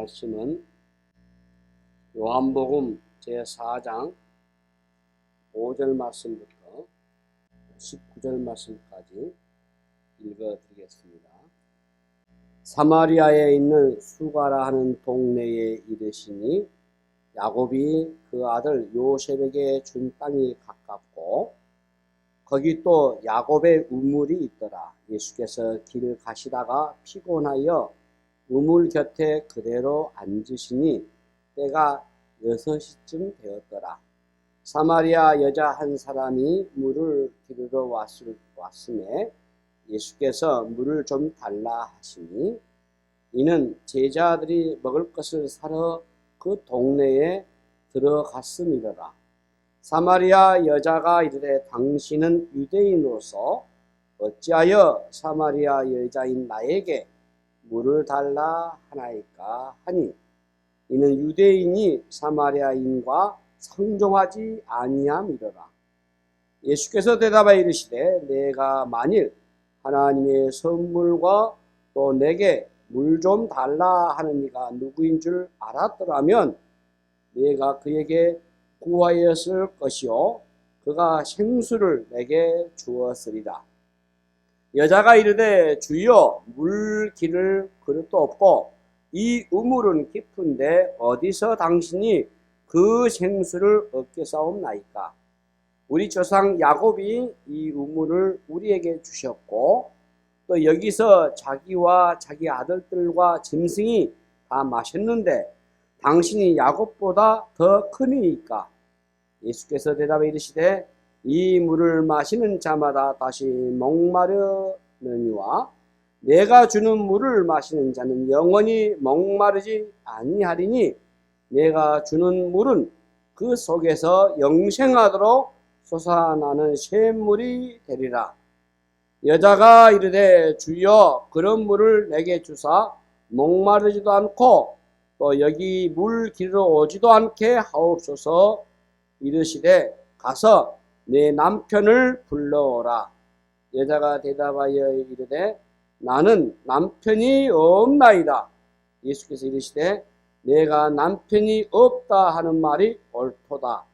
말씀은 요한복음 제4장 5절 말씀부터 19절 말씀까지 읽어드리겠습니다. 사마리아에 있는 수가라 하는 동네에 이르시니 야곱이 그 아들 요셉에게 준 땅이 가깝고 거기 또 야곱의 우물이 있더라. 예수께서 길을 가시다가 피곤하여 우물 곁에 그대로 앉으시니 때가 6시쯤 되었더라. 사마리아 여자 한 사람이 물을 기르러 왔음에 예수께서 물을 좀 달라 하시니 이는 제자들이 먹을 것을 사러 그 동네에 들어갔음이더라. 사마리아 여자가 이르되 당신은 유대인으로서 어찌하여 사마리아 여자인 나에게 물을 달라 하나이까 하니 이는 유대인이 사마리아인과 상종하지 아니함이더라. 예수께서 대답하여 이르시되 내가 만일 하나님의 선물과 또 내게 물 좀 달라 하는 이가 누구인 줄 알았더라면 내가 그에게 구하였을 것이요 그가 생수를 내게 주었으리라. 여자가 이르되 주여 물 기를 그릇도 없고 이 우물은 깊은데 어디서 당신이 그 생수를 얻겠사옵나이까. 우리 조상 야곱이 이 우물을 우리에게 주셨고 또 여기서 자기와 자기 아들들과 짐승이 다 마셨는데 당신이 야곱보다 더 크니이까. 예수께서 대답해 이르시되 이 물을 마시는 자마다 다시 목마르느니와 내가 주는 물을 마시는 자는 영원히 목마르지 아니하리니 내가 주는 물은 그 속에서 영생하도록 솟아나는 샘물이 되리라. 여자가 이르되 주여 그런 물을 내게 주사 목마르지도 않고 또 여기 물 기르러 오지도 않게 하옵소서. 이르시되 가서 내 남편을 불러오라. 여자가 대답하여 이르되 나는 남편이 없나이다. 예수께서 이르시되 내가 남편이 없다 하는 말이 옳도다.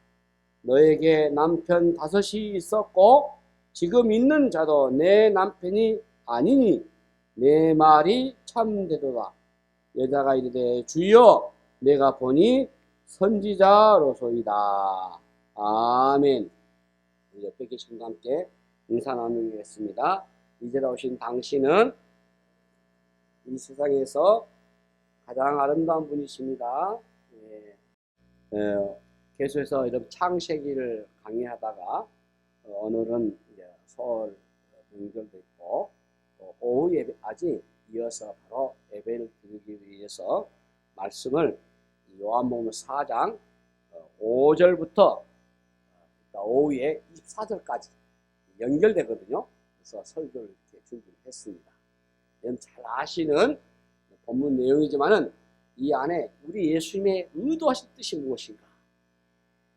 너에게 남편 5이 있었고 지금 있는 자도 내 남편이 아니니 내 말이 참되도다. 여자가 이르되 주여 내가 보니 선지자로소이다. 아멘. 옆에 계신 분과 함께 인사 나누겠습니다. 이제라 오신 당신은 이 세상에서 가장 아름다운 분이십니다. 계속해서 이런 창세기를 강의하다가 오늘은 이제 설 명절도 있고 오후 예배 아직 이어서 바로 예배를 드리기 위해서 말씀을 요한복음 4장 5절부터 오후에 24절까지 연결되거든요. 그래서 설교를 이렇게 준비했습니다. 여러분 잘 아시는 본문 내용이지만은 이 안에 우리 예수님의 의도하신 뜻이 무엇인가?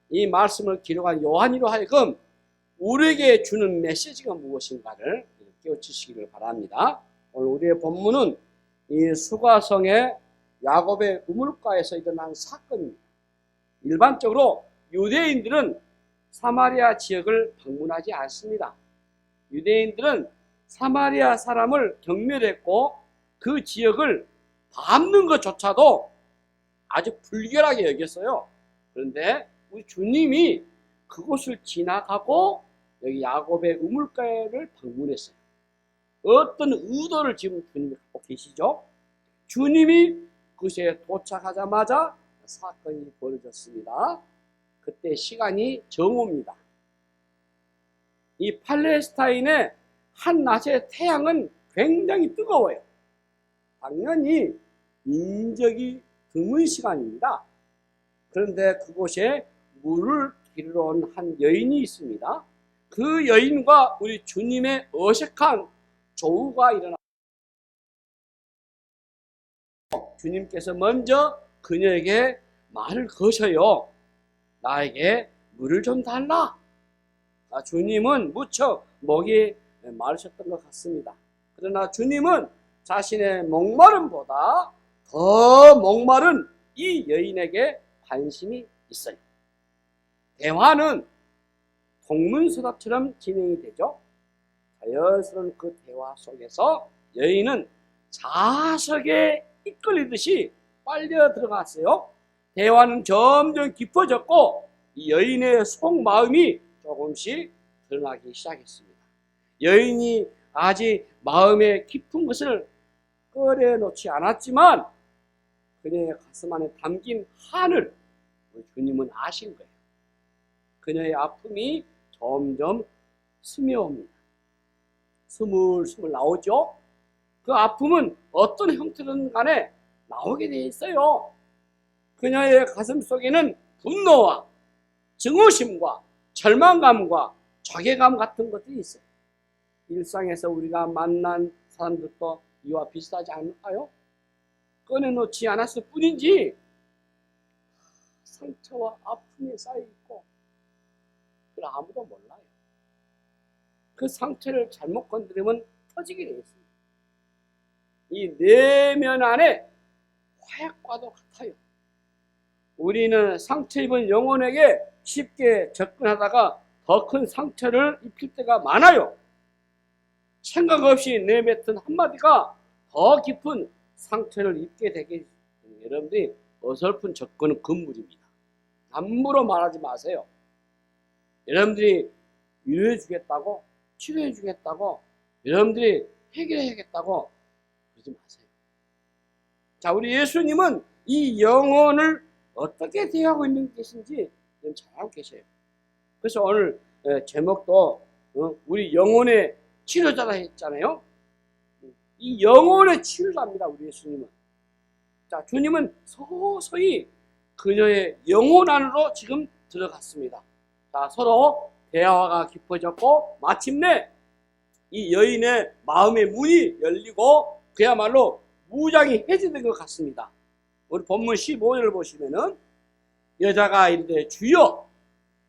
이 말씀을 기록한 요한이로 하여금 우리에게 주는 메시지가 무엇인가를 깨우치시기를 바랍니다. 오늘 우리의 본문은 이 수가성의 야곱의 우물가에서 일어난 사건입니다. 일반적으로 유대인들은 사마리아 지역을 방문하지 않습니다. 유대인들은 사마리아 사람을 경멸했고 그 지역을 밟는 것조차도 아주 불결하게 여겼어요. 그런데 우리 주님이 그곳을 지나가고 여기 야곱의 우물가를 방문했어요. 어떤 의도를 지금 주님이 갖고 계시죠? 주님이 그곳에 도착하자마자 사건이 벌어졌습니다. 그때 시간이 정오입니다. 이 팔레스타인의 한낮의 태양은 굉장히 뜨거워요. 당연히 인적이 드문 시간입니다. 그런데 그곳에 물을 기르러 온 한 여인이 있습니다. 그 여인과 우리 주님의 어색한 조우가 일어나 주님께서 먼저 그녀에게 말을 거셔요. 나에게 물을 좀 달라. 주님은 무척 목이 마르셨던 것 같습니다. 그러나 주님은 자신의 목마름보다 더 목마른 이 여인에게 관심이 있어요. 대화는 동문서답처럼 진행이 되죠. 자연스러운 그 대화 속에서 여인은 자석에 이끌리듯이 빨려 들어갔어요. 대화는 점점 깊어졌고 이 여인의 속마음이 조금씩 드러나기 시작했습니다. 여인이 아직 마음에 깊은 것을 꺼내놓지 않았지만 그녀의 가슴 안에 담긴 한을 주님은 아신 거예요. 그녀의 아픔이 점점 스며옵니다. 스물스물 나오죠. 그 아픔은 어떤 형태든 간에 나오게 돼 있어요. 그녀의 가슴 속에는 분노와 증오심과 절망감과 자괴감 같은 것들이 있어요. 일상에서 우리가 만난 사람들도 이와 비슷하지 않을까요? 꺼내놓지 않았을 뿐인지 상처와 아픔이 쌓여있고 그걸 아무도 몰라요. 그 상처를 잘못 건드리면 터지게 되어 있습니다. 이 내면 안에 화약과도 같아요. 우리는 상처 입은 영혼에게 쉽게 접근하다가 더 큰 상처를 입힐 때가 많아요. 생각 없이 내뱉은 한마디가 더 깊은 상처를 입게 되게 여러분들이 어설픈 접근은 금물입니다. 함부로 말하지 마세요. 여러분들이 위로해 주겠다고, 치료해 주겠다고, 여러분들이 해결해 야겠다고 그러지 마세요. 자, 우리 예수님은 이 영혼을 어떻게 대하고 있는 것인지 잘 알고 계세요. 그래서 오늘 제목도 우리 영혼의 치료자라 했잖아요. 이 영혼의 치료자입니다, 우리 예수님은. 자, 주님은 서서히 그녀의 영혼 안으로 지금 들어갔습니다. 자, 서로 대화가 깊어졌고 마침내 이 여인의 마음의 문이 열리고 그야말로 무장이 해제된 것 같습니다. 우리 본문 15절을 보시면은 여자가 이르되 주여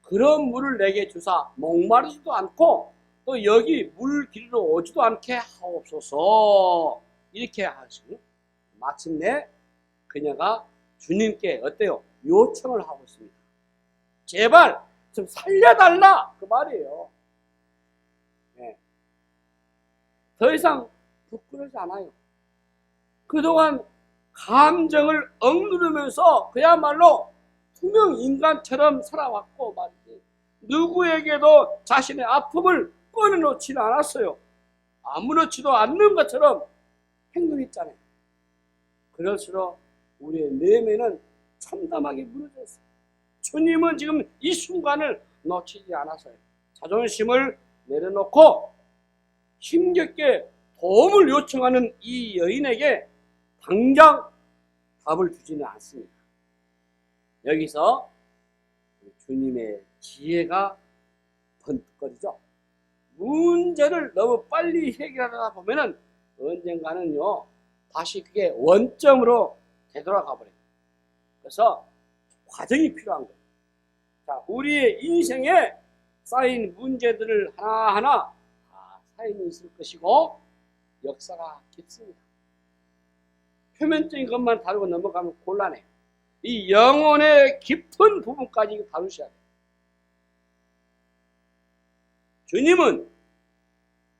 그런 물을 내게 주사 목마르지도 않고 또 여기 물 길러 오지도 않게 하옵소서 이렇게 하시고 마침내 그녀가 주님께 어때요? 요청을 하고 있습니다. 제발 좀 살려달라 그 말이에요. 네. 더 이상 부끄러지 않아요. 그동안 감정을 억누르면서 그야말로 투명 인간처럼 살아왔고 말이지. 누구에게도 자신의 아픔을 꺼내놓지는 않았어요. 아무렇지도 않는 것처럼 행동했잖아요. 그럴수록 우리의 내면은 참담하게 무너졌어요. 주님은 지금 이 순간을 놓치지 않았어요. 자존심을 내려놓고 힘겹게 도움을 요청하는 이 여인에게 당장 답을 주지는 않습니다. 여기서 주님의 지혜가 번뜩거리죠. 문제를 너무 빨리 해결하다 보면은 언젠가는요 다시 그게 원점으로 되돌아가 버려요. 그래서 과정이 필요한 거예요. 자, 우리의 인생에 쌓인 문제들을 하나하나 사연이 있을 것이고 역사가 깊습니다. 표면적인 것만 다루고 넘어가면 곤란해요. 이 영혼의 깊은 부분까지 다루셔야 돼요. 주님은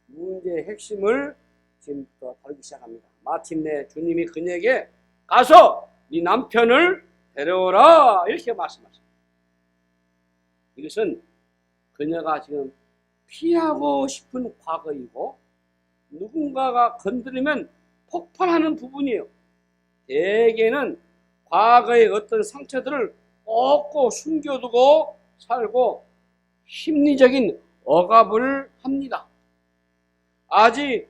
문제의 핵심을 지금부터 다루기 시작합니다. 마침내 주님이 그녀에게 가서 네 남편을 데려오라 이렇게 말씀하십니다. 이것은 그녀가 지금 피하고 싶은 과거이고 누군가가 건드리면 폭발하는 부분이에요. 대개는 과거의 어떤 상처들을 꼭 숨겨두고 살고 심리적인 억압을 합니다. 아직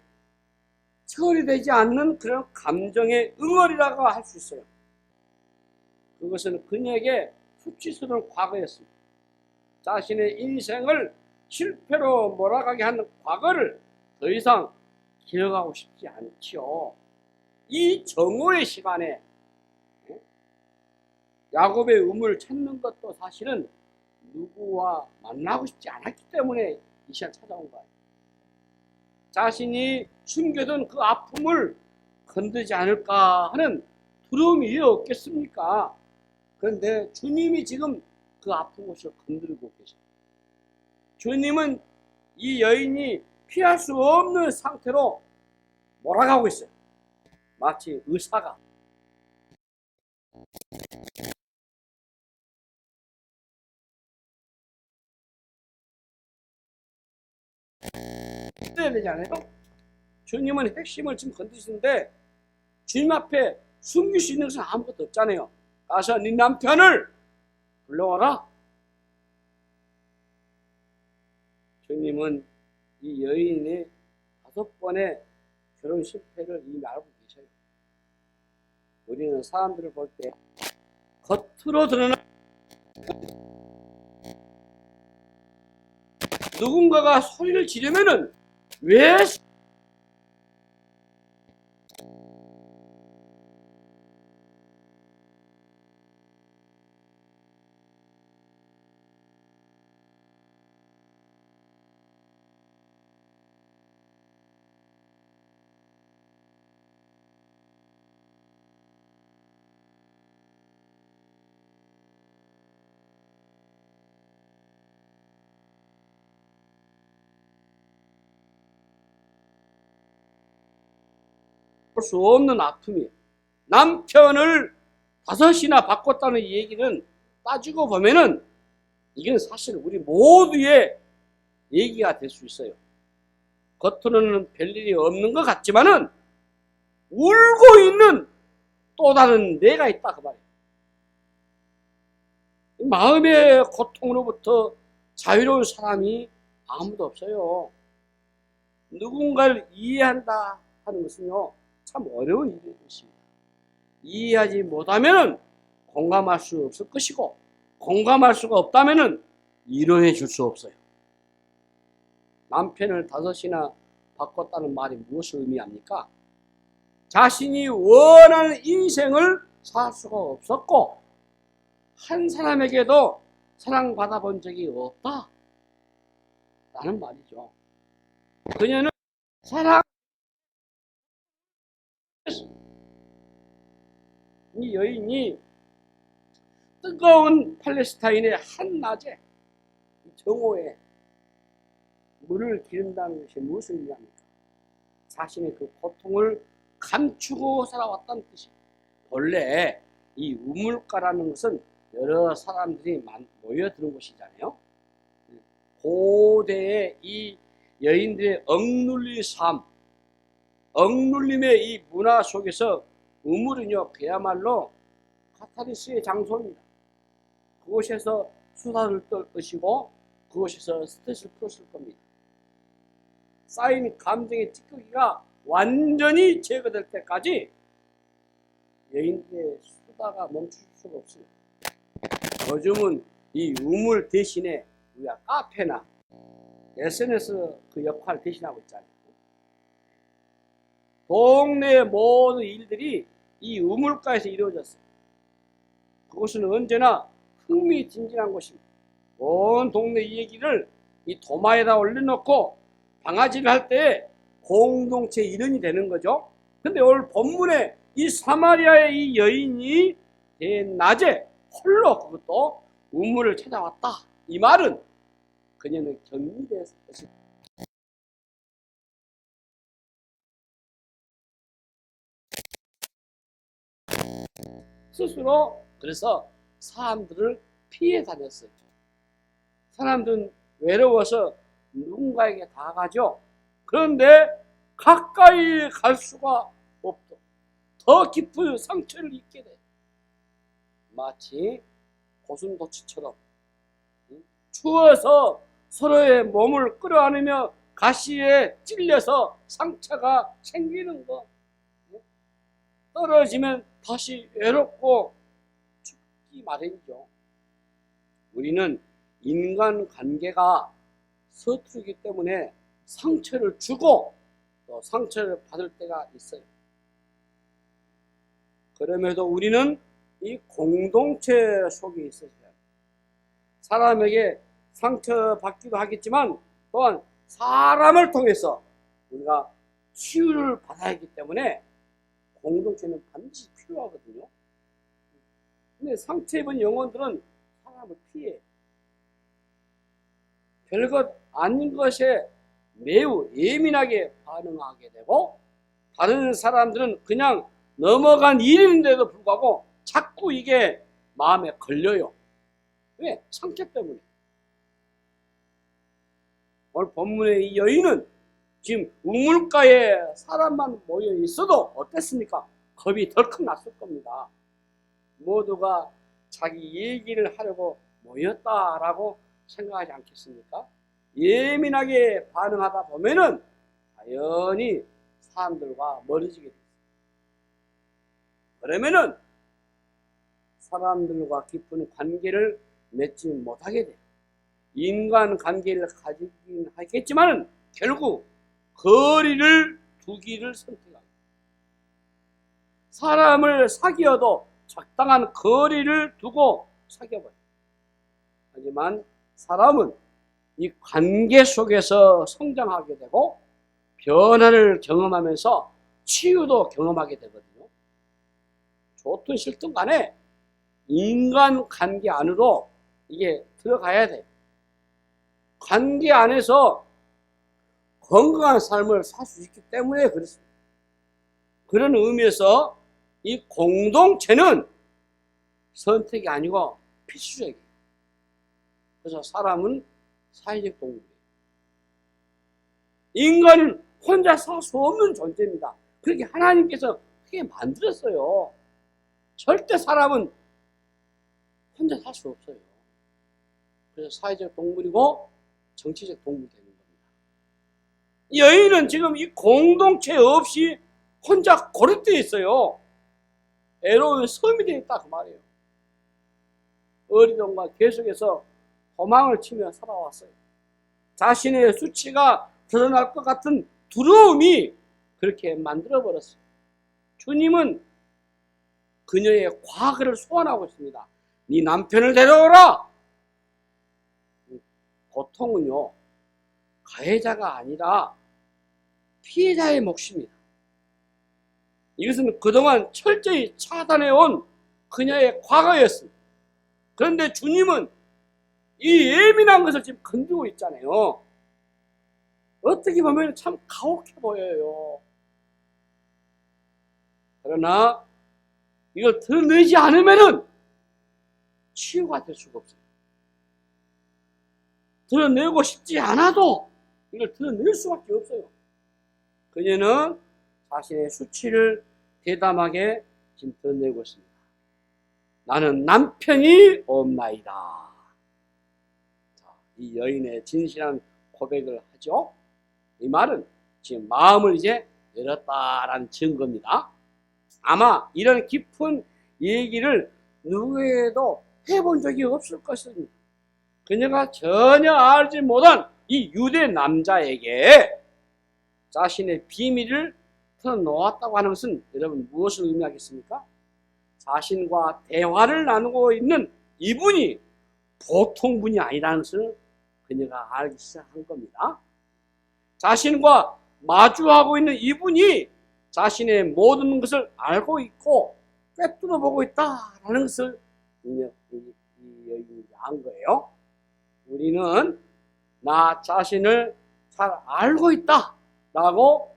처리되지 않는 그런 감정의 응어리라고 할 수 있어요. 그것은 그녀에게 수치스러운 과거였습니다. 자신의 인생을 실패로 몰아가게 하는 과거를 더 이상 기억하고 싶지 않지요. 이 정오의 시간에 야곱의 우물을 찾는 것도 사실은 누구와 만나고 싶지 않았기 때문에 이 시간 찾아온 거예요. 자신이 숨겨둔 그 아픔을 건드지 않을까 하는 두려움이 왜 없겠습니까? 그런데 주님이 지금 그 아픈 곳을 건드리고 계십니다. 주님은 이 여인이 피할 수 없는 상태로 몰아가고 있어요. 마치 의사가 해야 되잖아요. 주님은 핵심을 지금 건드시는데 주님 앞에 숨길 수 있는 것은 아무것도 없잖아요. 가서 네 남편을 불러와라. 주님은 이 여인의 5번의 결혼 실패를 이미 알고 계셔요. 우리는 사람들을 볼 때 겉으로 드러나는 누군가가 소리를 지르면은 왜 볼 수 없는 아픔이에요. 남편을 5이나 바꿨다는 이 얘기는 따지고 보면은 이건 사실 우리 모두의 얘기가 될 수 있어요. 겉으로는 별일이 없는 것 같지만은 울고 있는 또 다른 내가 있다 그 말이에요. 마음의 고통으로부터 자유로운 사람이 아무도 없어요. 누군가를 이해한다 하는 것은요 참 어려운 일인 것입니다. 이해하지 못하면 공감할 수 없을 것이고 공감할 수가 없다면 이해해 줄 수 없어요. 남편을 5이나 바꿨다는 말이 무엇을 의미합니까? 자신이 원하는 인생을 살 수가 없었고 한 사람에게도 사랑받아 본 적이 없다 라는 말이죠. 그녀는 사랑 이 여인이 뜨거운 팔레스타인의 한낮에 정오에 물을 기른다는 것이 무슨 의미입니까? 자신의 그 고통을 감추고 살아왔다는 뜻입니다. 원래 이 우물가라는 것은 여러 사람들이 모여드는 곳이잖아요. 고대의 이 여인들의 억눌린 삶, 억눌림의 이 문화 속에서 우물은요 그야말로 카타르시스의 장소입니다. 그곳에서 수다를 떨 것이고 그곳에서 스트레스를 풀었을 겁니다. 쌓인 감정의 찌꺼기가 완전히 제거될 때까지 여인들의 수다가 멈출 수가 없습니다. 요즘은 이 우물 대신에 우리가 카페나 SNS 그 역할을 대신하고 있잖아요. 동네의 모든 일들이 이 우물가에서 이루어졌어요. 그것은 언제나 흥미진진한 곳입니다. 온 동네 이 얘기를 이 도마에다 올려놓고 방아지를 할 때 공동체 일원이 되는 거죠. 근데 오늘 본문에 이 사마리아의 이 여인이 낮에 홀로 그것도 우물을 찾아왔다. 이 말은 그녀는 격리됐을 것입니다. 스스로 그래서 사람들을 피해 다녔어요. 사람들은 외로워서 누군가에게 다 가죠. 그런데 가까이 갈 수가 없죠. 더 깊은 상처를 입게 돼요. 마치 고슴도치처럼 추워서 서로의 몸을 끌어안으며 가시에 찔려서 상처가 생기는 것. 떨어지면 다시 외롭고 죽기 마련이죠. 우리는 인간관계가 서투르기 때문에 상처를 주고 또 상처를 받을 때가 있어요. 그럼에도 우리는 이 공동체 속에 있어야 해요. 사람에게 상처받기도 하겠지만 또한 사람을 통해서 우리가 치유를 받아야 하기 때문에 공동체는 반드시 필요합니다. 필요하거든요. 근데 상처 입은 영혼들은 사람을 피해. 별것 아닌 것에 매우 예민하게 반응하게 되고, 다른 사람들은 그냥 넘어간 일인데도 불구하고 자꾸 이게 마음에 걸려요. 왜? 상처 때문에. 오늘 본문의 이 여인은 지금 우물가에 사람만 모여 있어도 어땠습니까? 겁이 덜컥 났을 겁니다. 모두가 자기 얘기를 하려고 모였다라고 생각하지 않겠습니까? 예민하게 반응하다 보면은 자연히 사람들과 멀어지게 됩니다. 그러면은 사람들과 깊은 관계를 맺지 못하게 돼요. 인간 관계를 가지긴 하겠지만 결국 거리를 두기를 선택합니다. 사람을 사귀어도 적당한 거리를 두고 사귀어버려요. 하지만 사람은 이 관계 속에서 성장하게 되고 변화를 경험하면서 치유도 경험하게 되거든요. 좋든 싫든 간에 인간 관계 안으로 이게 들어가야 돼요. 관계 안에서 건강한 삶을 살 수 있기 때문에 그렇습니다. 그런 의미에서 이 공동체는 선택이 아니고 필수적이에요. 그래서 사람은 사회적 동물이에요. 인간은 혼자 살 수 없는 존재입니다. 그렇게 하나님께서 그렇게 만들었어요. 절대 사람은 혼자 살 수 없어요. 그래서 사회적 동물이고 정치적 동물이 되는 겁니다. 이 여인은 지금 이 공동체 없이 혼자 고립되어 있어요. 애로운 섬이 되어 있다 그 말이에요. 어리동과 계속해서 도망을 치며 살아왔어요. 자신의 수치가 드러날 것 같은 두려움이 그렇게 만들어버렸어요. 주님은 그녀의 과거를 소환하고 있습니다. 네 남편을 데려오라. 고통은요 가해자가 아니라 피해자의 몫입니다. 이것은 그동안 철저히 차단해온 그녀의 과거였습니다. 그런데 주님은 이 예민한 것을 지금 건드리고 있잖아요. 어떻게 보면 참 가혹해 보여요. 그러나 이걸 드러내지 않으면은 치유가 될 수가 없어요. 드러내고 싶지 않아도 이걸 드러낼 수밖에 없어요. 그녀는 자신의 수치를 대담하게 지금 드러내고 있습니다. 나는 남편이 없나이다. 자, 이 여인의 진실한 고백을 하죠. 이 말은 지금 마음을 이제 열었다라는 증거입니다. 아마 이런 깊은 얘기를 누구에도 해본 적이 없을 것입니다. 그녀가 전혀 알지 못한 이 유대 남자에게 자신의 비밀을 털어놓았다고 하는 것은 여러분 무엇을 의미하겠습니까? 자신과 대화를 나누고 있는 이분이 보통 분이 아니라는 것을 그녀가 알기 시작한 겁니다. 자신과 마주하고 있는 이분이 자신의 모든 것을 알고 있고 꿰뚫어 보고 있다라는 것을 이 여인이 안 거예요. 우리는 나 자신을 잘 알고 있다라고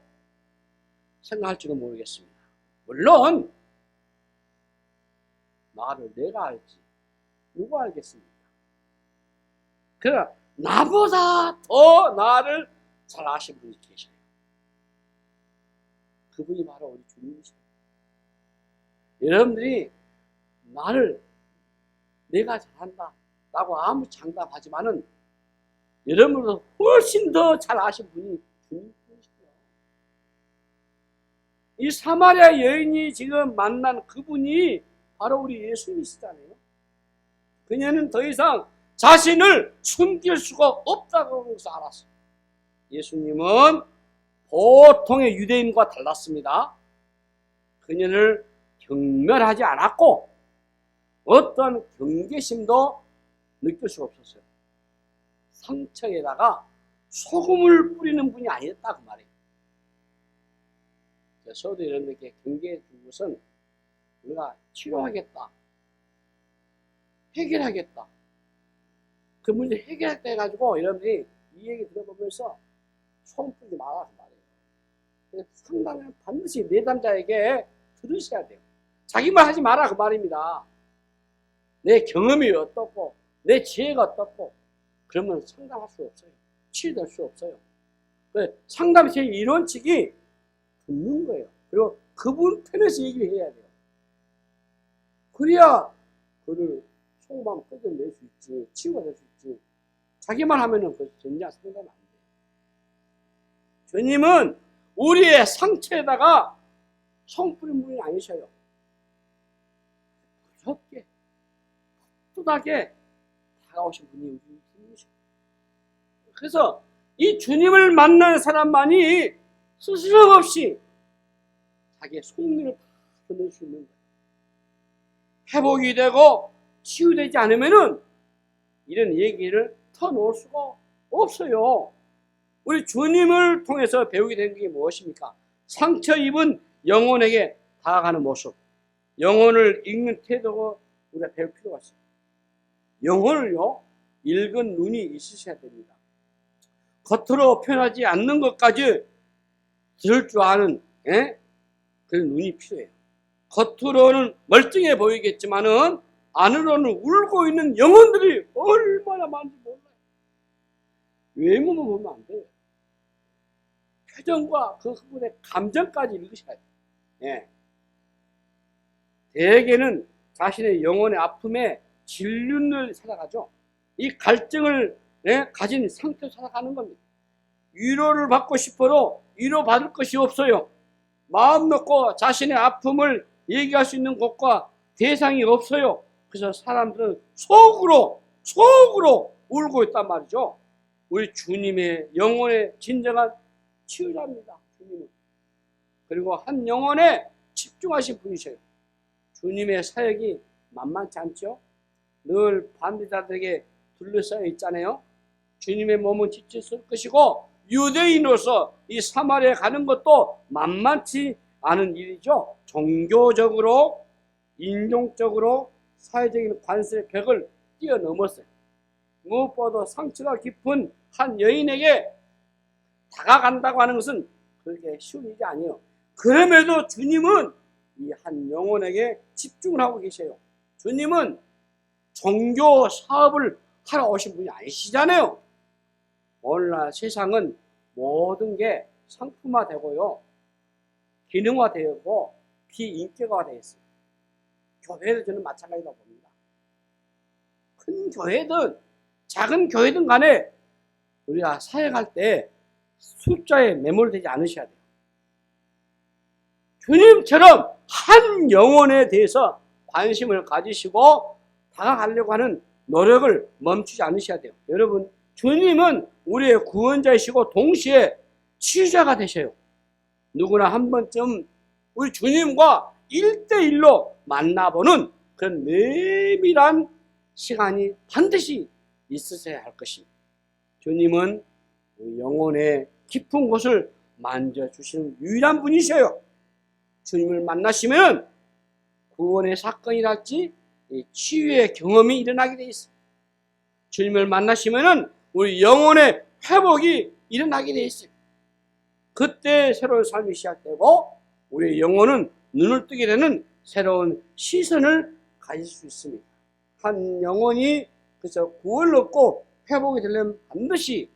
생각할지도 모르겠습니다. 물론 나를 내가 알지 누가 알겠습니까? 그러나 나보다 더 나를 잘 아시는 분이 계셔요. 그분이 바로 우리 주님이십니다. 여러분들이 나를 내가 잘한다 라고 아무 장담하지만은 여러분보다 훨씬 더 잘 아시는 분이 주님이시죠. 이 사마리아 여인이 지금 만난 그분이 바로 우리 예수님이시잖아요. 그녀는 더 이상 자신을 숨길 수가 없다고 하는 것을 알았어요. 예수님은 보통의 유대인과 달랐습니다. 그녀를 경멸하지 않았고 어떤 경계심도 느낄 수가 없었어요. 상처에다가 소금을 뿌리는 분이 아니었다 그 말이에요. 저도 여러분들께 경계해 준 것은 우리가 치료하겠다, 해결하겠다, 그 문제 해결했다 해가지고 여러분들이 이 얘기 들어보면서 소금 뿌리지 마라 그 말이에요. 상담은 반드시 내담자에게 들으셔야 돼요. 자기 말 하지 마라 그 말입니다. 내 경험이 어떻고 내 지혜가 어떻고 그러면 상담할 수 없어요. 치유될 수 없어요. 상담의 제 이론칙이 듣는 거예요. 그리고 그분 편에서 얘기를 해야 돼요. 그래야 그를 속마음 끄집어낼 수 있지, 치유가 될 수 있지. 자기만 하면은 그 전혀 상담 안 돼요. 주님은 우리의 상처에다가 성 뿌린 분이 아니셔요. 무섭게, 뚜하게 다가오신 분이 주님이셔요. 그래서 이 주님을 만난 사람만이 스스럼 없이 자기의 속내를 다 드러낼 수 있는 거예요. 회복이 되고 치유되지 않으면은 이런 얘기를 터놓을 수가 없어요. 우리 주님을 통해서 배우게 된 게 무엇입니까? 상처 입은 영혼에게 다가가는 모습, 영혼을 읽는 태도가 우리가 배울 필요가 있어요. 영혼을요, 읽은 눈이 있으셔야 됩니다. 겉으로 표현하지 않는 것까지 들을 줄 아는 그런 눈이 필요해요. 겉으로는 멀쩡해 보이겠지만은 안으로는 울고 있는 영혼들이 얼마나 많은지 몰라요. 외모만 보면 안 돼요. 표정과 그 그분의 감정까지 읽으셔야 돼요. 예. 대개는 자신의 영혼의 아픔에 질륜을 살아가죠. 이 갈증을 가진 상태로 살아가는 겁니다. 위로를 받고 싶어도 위로받을 것이 없어요. 마음 놓고 자신의 아픔을 얘기할 수 있는 곳과 대상이 없어요. 그래서 사람들은 속으로 울고 있단 말이죠. 우리 주님의 영혼의 진정한 치유자입니다. 주님은. 그리고 한 영혼에 집중하신 분이셔요. 주님의 사역이 만만치 않죠. 늘 반대자들에게 둘러싸여 있잖아요. 주님의 몸은 지쳤을 것이고 유대인으로서 이 사마리아에 가는 것도 만만치 않은 일이죠. 종교적으로, 인종적으로, 사회적인 관습의 벽을 뛰어넘었어요. 무엇보다 상처가 깊은 한 여인에게 다가간다고 하는 것은 그렇게 쉬운 일이 아니에요. 그럼에도 주님은 이 한 영혼에게 집중을 하고 계세요. 주님은 종교 사업을 하러 오신 분이 아니시잖아요. 오늘날 세상은 모든 게 상품화되고요, 기능화되고 비인격화되어 있어요. 교회도 저는 마찬가지라고 봅니다. 큰 교회든 작은 교회든 간에 우리가 사역할 때 숫자에 매몰되지 않으셔야 돼요. 주님처럼 한 영혼에 대해서 관심을 가지시고 다가가려고 하는 노력을 멈추지 않으셔야 돼요. 여러분, 주님은 우리의 구원자이시고 동시에 치유자가 되셔요. 누구나 한 번쯤 우리 주님과 1대1로 만나보는 그런 내밀한 시간이 반드시 있으셔야 할 것입니다. 주님은 우리 영혼의 깊은 곳을 만져주시는 유일한 분이셔요. 주님을 만나시면 구원의 사건이랄지 치유의 경험이 일어나게 돼 있어요. 주님을 만나시면 우리 영혼의 회복이 일어나게 돼 있어요. 그때 새로운 삶이 시작되고 우리 영혼은 눈을 뜨게 되는 새로운 시선을 가질 수 있습니다. 한 영혼이 그래서 구원을 얻고 회복이 되려면 반드시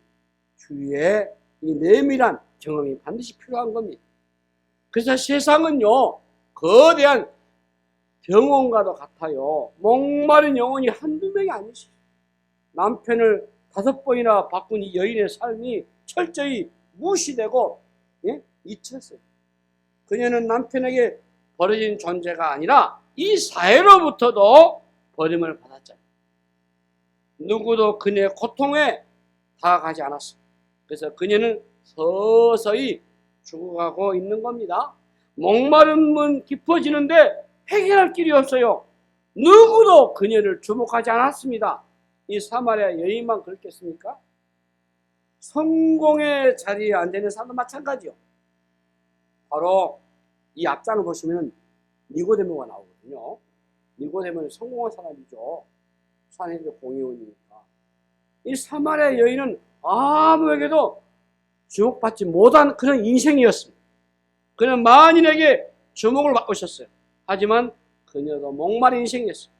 주위에 이 내밀한 경험이 반드시 필요한 겁니다. 그래서 세상은요, 거대한 병원과도 같아요. 목마른 영혼이 한두 명이 아니시죠. 남편을 5번이나 바꾼 이 여인의 삶이 철저히 무시되고 잊혔어요. 그녀는 남편에게 버려진 존재가 아니라 이 사회로부터도 버림을 받았잖아요. 누구도 그녀의 고통에 다가가지 않았어요. 그래서 그녀는 서서히 죽어가고 있는 겁니다. 목마름은 깊어지는데 해결할 길이 없어요. 누구도 그녀를 주목하지 않았습니다. 이 사마리아 여인만 그렇겠습니까? 성공의 자리에 앉아있는 사람도 마찬가지요. 바로 이 앞장을 보시면 니고데모가 나오거든요. 아니요. 니고데모는 성공한 사람이죠. 산헤드린 공의원이니까. 이 사마리아 여인은 아무에게도 주목받지 못한 그런 인생이었습니다. 그는 만인에게 주목을 받고 있었어요. 하지만 그녀도 목마른 인생이었어요.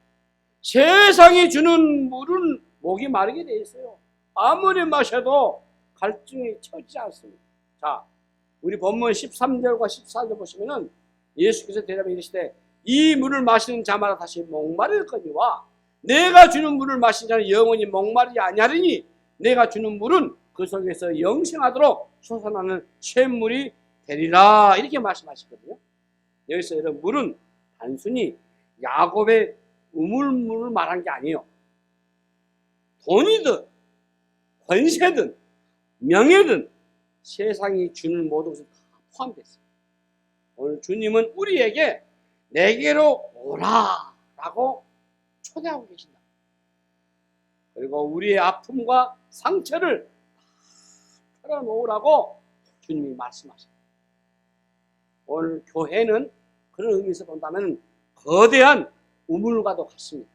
세상이 주는 물은 목이 마르게 돼 있어요. 아무리 마셔도 갈증이 처지지 않습니다. 자, 우리 본문 13절과 14절 보시면은 예수께서 대답해 이르시되 이 물을 마시는 자마다 다시 목마를 거니와 내가 주는 물을 마신 자는 영원히 목마르지 아니하리니 내가 주는 물은 그 속에서 영생하도록 솟아나는 샘물이 되리라. 이렇게 말씀하시거든요. 여기서 이런 물은 단순히 야곱의 우물물을 말한 게 아니에요. 돈이든 권세든 명예든 세상이 주는 모든 것은 다 포함됐어요. 오늘 주님은 우리에게 내게로 오라 라고 초대하고 계신다. 그리고 우리의 아픔과 상처를 다 털어놓으라고 주님이 말씀하십니다. 오늘 교회는 그런 의미에서 본다면 거대한 우물과도 같습니다.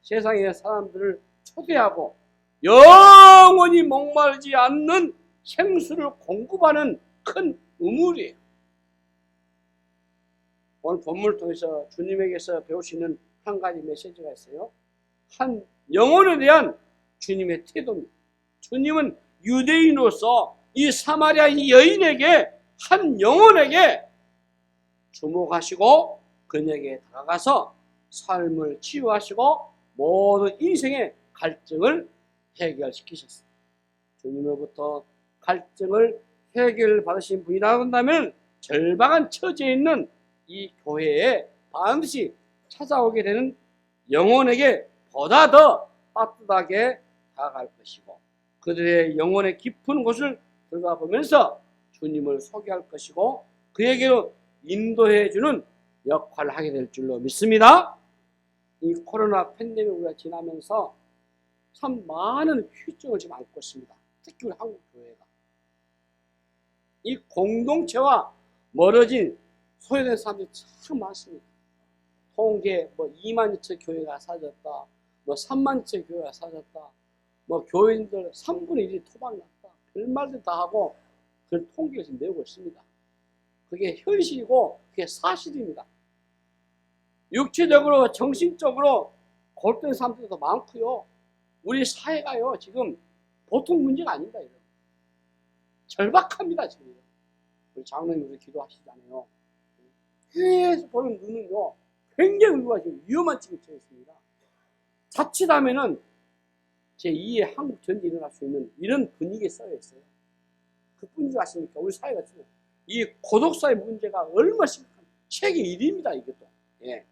세상의 사람들을 초대하고 영원히 목마르지 않는 생수를 공급하는 큰 우물이에요. 오늘 본문을 통해서 주님에게서 배울 수 있는 한 가지 메시지가 있어요. 한 영혼에 대한 주님의 태도입니다. 주님은 유대인으로서 이 사마리아 여인에게 한 영혼에게 주목하시고 그녀에게 다가가서 삶을 치유하시고 모든 인생의 갈증을 해결시키셨습니다. 주님으로부터 갈증을 해결받으신 분이라고 한다면 절박한 처지에 있는 이 교회에 반드시 찾아오게 되는 영혼에게 보다 더 따뜻하게 다가갈 것이고 그들의 영혼의 깊은 곳을 들어가 보면서 주님을 소개할 것이고 그에게로 인도해주는 역할을 하게 될 줄로 믿습니다. 이 코로나 팬데믹 우리가 지나면서 참 많은 휴증을 지금 안고 있습니다. 특히 우리 한국 교회가 이 공동체와 멀어진 소외된 사람들이 참 많습니다. 통계 2만 째 교회가 사라졌다, 3만 째 교회가 사라졌다, 교인들 3분의 1이 토박났다, 별말들 다 하고 그 통계가 지금 내고 있습니다. 그게 현실이고 그게 사실입니다. 육체적으로 정신적으로 골된 사람들도 많고요. 우리 사회가요 지금 보통 문제가 아닙니다. 이런. 절박합니다 지금. 우리 장로님 기도하시잖아요. 해외에서 보는 눈은요 굉장히 우리가 지금 위험한 지경에 처해 있습니다. 자칫하면은 제2의 한국 전쟁이 일어날 수 있는 이런 분위기에 쌓여 있어요. 그뿐이지 아십니까? 우리 사회가 지금 이 고독사의 문제가 얼마나 심각한 세계 1위입니다. 이게 또. 예.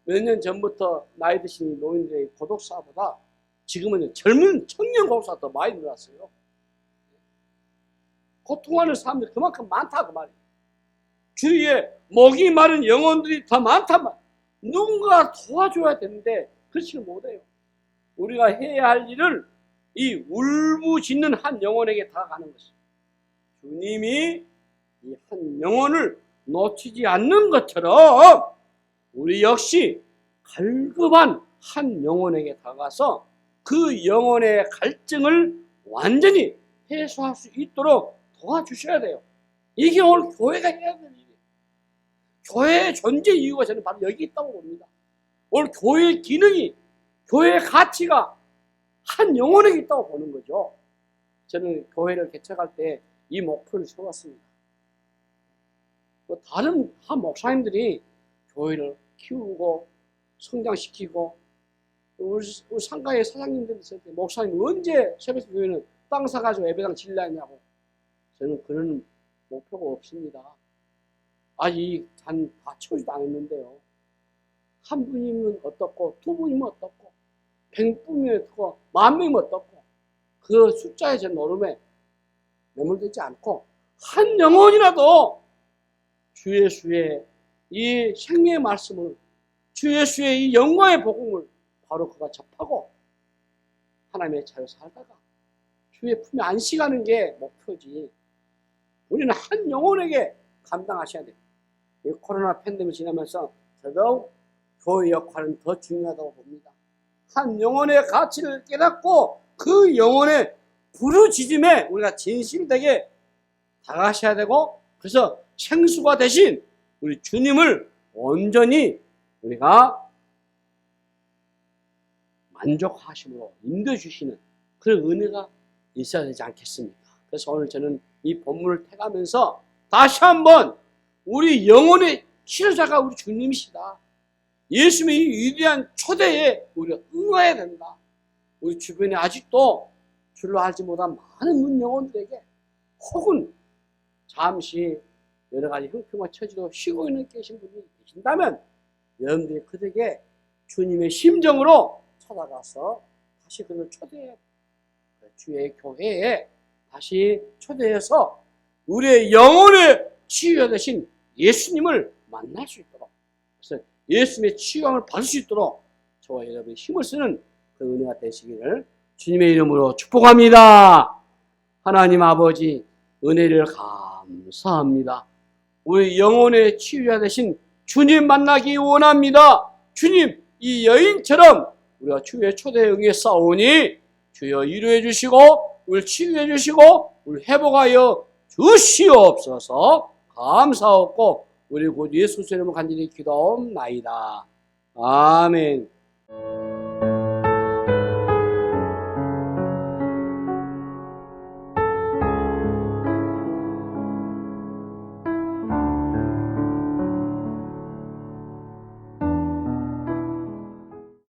몇 년 전부터 나이 드신 노인들의 고독사보다 지금은 젊은 청년 고독사가 더 많이 늘어났어요. 고통하는 사람들이 그만큼 많다 그 말이에요. 주위에 목이 마른 영혼들이 더 많단 말이에요. 누군가 도와줘야 되는데 그렇지는 못해요. 우리가 해야 할 일을 이 울부짖는 한 영혼에게 다가가는 것입니다. 주님이 이 한 영혼을 놓치지 않는 것처럼 우리 역시 갈급한 한 영혼에게 다가가서 그 영혼의 갈증을 완전히 해소할 수 있도록 도와주셔야 돼요. 이게 오늘 교회가 해야 될 일이에요. 교회의 존재 이유가 저는 바로 여기 있다고 봅니다. 오늘 교회의 기능이, 교회의 가치가 한 영혼에게 있다고 보는 거죠. 저는 교회를 개척할 때 이 목표를 세웠습니다. 다른 한 목사님들이 교회를 키우고 성장시키고 우리 상가의 사장님들이 있을 때 목사님 언제 세베스 교회는 땅 사가지고 예배당 질러 했냐고. 저는 그런 목표가 없습니다. 아직 다 채우지도 않았는데요. 한 분이면 어떻고 두 분이면 어떻고 100분이면 어떻고 10,000명이면 어떻고 그 숫자의 제 노름에 매몰되지 않고 한 영혼이라도 주 예수의 이 생명의 말씀을 주 예수의 이 영광의 복음을 바로 그가 접하고 하나님의 자유 살다가 주의 품에 안식하는 게 목표지. 우리는 한 영혼에게 감당하셔야 돼요. 이 코로나 팬데믹 지나면서 더더욱 교회 역할은 더 중요하다고 봅니다. 한 영혼의 가치를 깨닫고 그 영혼의 부르짖음에 우리가 진실되게 다가가셔야 되고, 그래서 생수가 대신 우리 주님을 온전히 우리가 만족하심으로 인도해 주시는 그런 은혜가 있어야 되지 않겠습니까? 그래서 오늘 저는 이 본문을 택하면서 다시 한번 우리 영혼의 치료자가 우리 주님이시다. 예수님의 이 위대한 초대에 우리가 응해야 된다. 우리 주변에 아직도 줄로 알지 못한 많은 영혼들에게, 혹은 잠시 여러 가지 형편과 처지로 쉬고 있는 계신 분이 계신다면, 여러분들이 그들에게 주님의 심정으로 찾아가서 다시 그를 초대해, 주의 교회에 다시 초대해서 우리의 영혼의 치유자 되신 예수님을 만날 수 있도록, 그래서 예수님의 치유함을 받을 수 있도록 저와 여러분이 힘을 쓰는 그 은혜가 되시기를 주님의 이름으로 축복합니다. 하나님 아버지, 은혜를 감사합니다. 우리 영혼의 치유자 되신 주님 만나기 원합니다. 주님, 이 여인처럼 우리가 주의 초대에 응해 싸우니 주여 위로해 주시고 우리 치유해 주시고 우리 회복하여 주시옵소서. 감사하고 우리 곧 예수 이름으로 간절히 기도하옵나이다. 아멘.